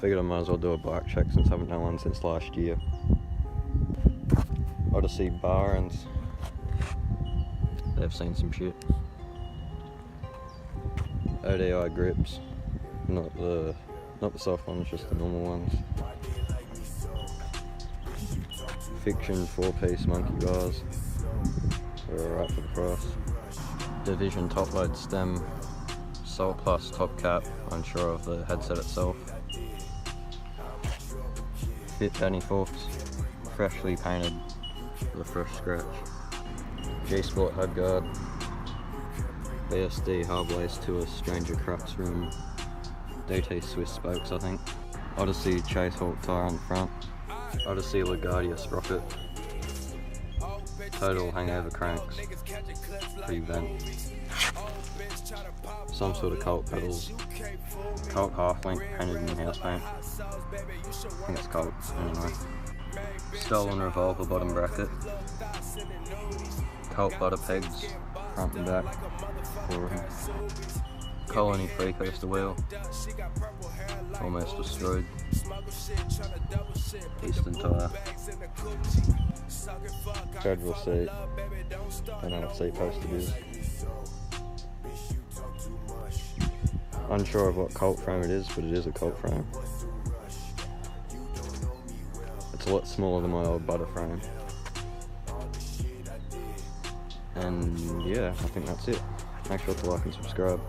Figured I might as well do a bike check since I haven't done one since last year. Odyssey bar ends. They've seen some shit. ODI grips, not the soft ones, just the normal ones. Fiction 4-piece monkey bars. They're alright for the price. Division top load stem, Salt Plus top cap, unsure of the headset itself. Fit penny forks, freshly painted with a fresh scratch. G-Sport head guard. BSD Hardblaze Tour Stranger Crux from DT Swiss spokes, I think. Odyssey Chase Hawk tyre on the front. Odyssey LaGuardia sprocket. Total hangover cranks. Pretty bent. Some sort of Colt pedals. Colt half link painted in house paint. I think it's Colt, anyway. Stolen revolver bottom bracket. Colt butter pegs, front and back. Colony free coaster wheel. Almost destroyed. Eastern tyre. Federal seat. Don't know what seat post it is. Unsure of what Colt frame it is, but it is a Colt frame. It's a lot smaller than my old butter frame. And yeah, I think that's it. Make sure to like and subscribe.